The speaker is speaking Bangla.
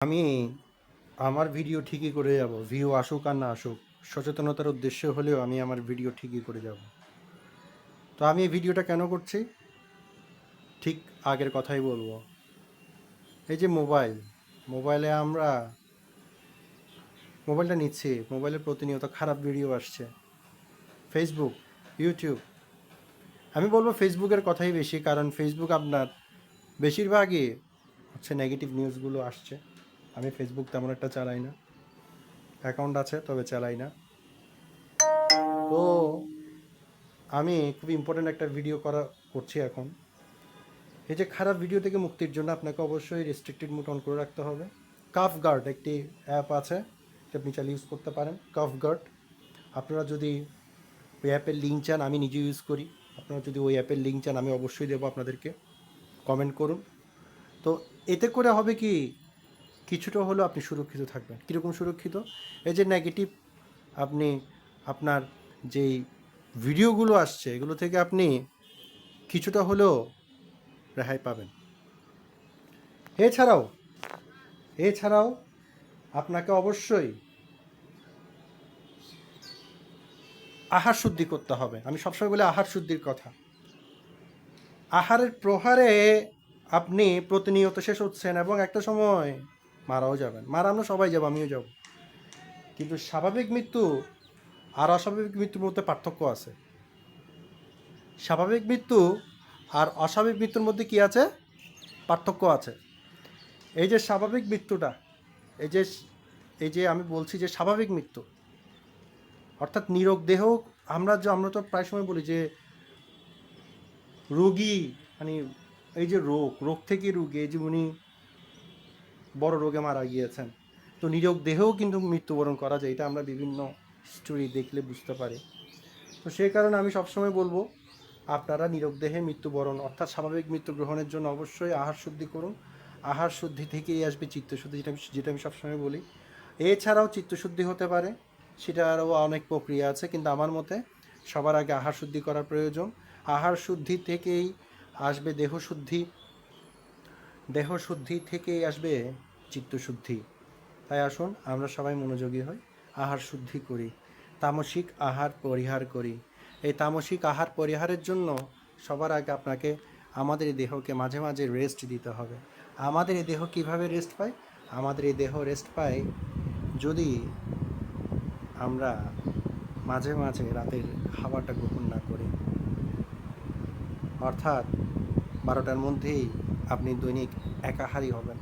আমি আমার ভিডিও ঠিকই করে যাব, ভিউ আসুক আর না আসুক। সচেতনতার উদ্দেশ্যে হলেও আমি আমার ভিডিও ঠিকই করে যাব। তো আমি এই ভিডিওটা কেন করছি? ঠিক আগের কথাই বলবো। এই যে মোবাইলে আমরা মোবাইলটা নিচ্ছি, মোবাইলে প্রতিনিয়ত খারাপ ভিডিও আসছে। ফেসবুক, ইউটিউব, আমি বলবো ফেসবুকের কথাই বেশি, কারণ ফেসবুক আপনার বেশিরভাগই হচ্ছে নেগেটিভ নিউজগুলো আসছে। আমি ফেসবুক তেমন একটা চালাই না, অ্যাকাউন্ট আছে তবে চালাই না। তো আমি খুব ইম্পর্ট্যান্ট একটা ভিডিও করছি এখন। এই যে খারাপ ভিডিও থেকে মুক্তির জন্য আপনাকে অবশ্যই রেস্ট্রিক্টেড মোড অন করে রাখতে হবে। কাফ গার্ড একটি অ্যাপ আছে, এটা আপনি চালিয়ে ইউজ করতে পারেন। কাফ গার্ড, আপনারা যদি ওই অ্যাপের লিঙ্ক চান, আমি নিজে ইউজ করি। আপনারা যদি ওই অ্যাপের লিঙ্ক চান, আমি অবশ্যই দেবো আপনাদেরকে, কমেন্ট করুন। তো এতে করে হবে কি, কিছুটা হলেও আপনি সুরক্ষিত থাকবেন। কীরকম সুরক্ষিত? এই যে নেগেটিভ আপনি আপনার যেই ভিডিওগুলো আসছে, এগুলো থেকে আপনি কিছুটা হলেও রেহাই পাবেন। এছাড়াও এছাড়াও আপনাকে অবশ্যই আহার শুদ্ধি করতে হবে। আমি সবসময় বলি আহার শুদ্ধির কথা। আহারের প্রহারে আপনি প্রতিনিয়ত শেষ হচ্ছেন এবং একটা সময় মারাও যাবেন। মারা আমরা সবাই যাব, আমিও যাব। কিন্তু স্বাভাবিক মৃত্যু আর অস্বাভাবিক মৃত্যুর মধ্যে পার্থক্য আছে। স্বাভাবিক মৃত্যু আর অস্বাভাবিক মৃত্যুর মধ্যে কি আছে? পার্থক্য আছে। এই যে স্বাভাবিক মৃত্যুটা, এই যে এই যে আমি বলছি যে স্বাভাবিক মৃত্যু, অর্থাৎ নিরোগ দেহ। আমরা তো প্রায় সময় বলি যে রোগী, মানে এই যে রোগ থেকে রোগী, এই যে উনি বড় রোগে মারা গিয়েছেন। তো নিরোগ দেহেও কিন্তু মৃত্যুবরণ করা যায়, এটা আমরা বিভিন্ন স্টোরি দেখলে বুঝতে পারি। তো সেই কারণে আমি সবসময় বলবো, আপনারা নিরোগ দেহে মৃত্যুবরণ অর্থাৎ স্বাভাবিক মৃত্যু গ্রহণের জন্য অবশ্যই আহার শুদ্ধি করুন। আহার শুদ্ধি থেকেই আসবে চিত্তশুদ্ধি, যেটা আমি সবসময় বলি। এছাড়াও চিত্তশুদ্ধি হতে পারে, সেটা আরও অনেক প্রক্রিয়া আছে, কিন্তু আমার মতে সবার আগে আহার শুদ্ধি করার প্রয়োজন। আহার শুদ্ধি থেকেই আসবে দেহশুদ্ধি, দেহশুদ্ধি থেকেই আসবে চিত্তশুদ্ধি। তাই আসুন আমরা সবাই মনোযোগী হই, আহার শুদ্ধি করি, তামসিক আহার পরিহার করি। এই তামসিক আহার পরিহারের জন্য সবার আগে আপনাকে আমাদের এই দেহকে মাঝে মাঝে রেস্ট দিতে হবে। আমাদের এই দেহ কীভাবে রেস্ট পায়? আমাদের এই দেহ রেস্ট পায় যদি আমরা মাঝে মাঝে রাতের খাবারটা গ্রহণ না করি। অর্থাৎ 12টার মধ্যেই আপনি দৈনিক একাহারী হবেন।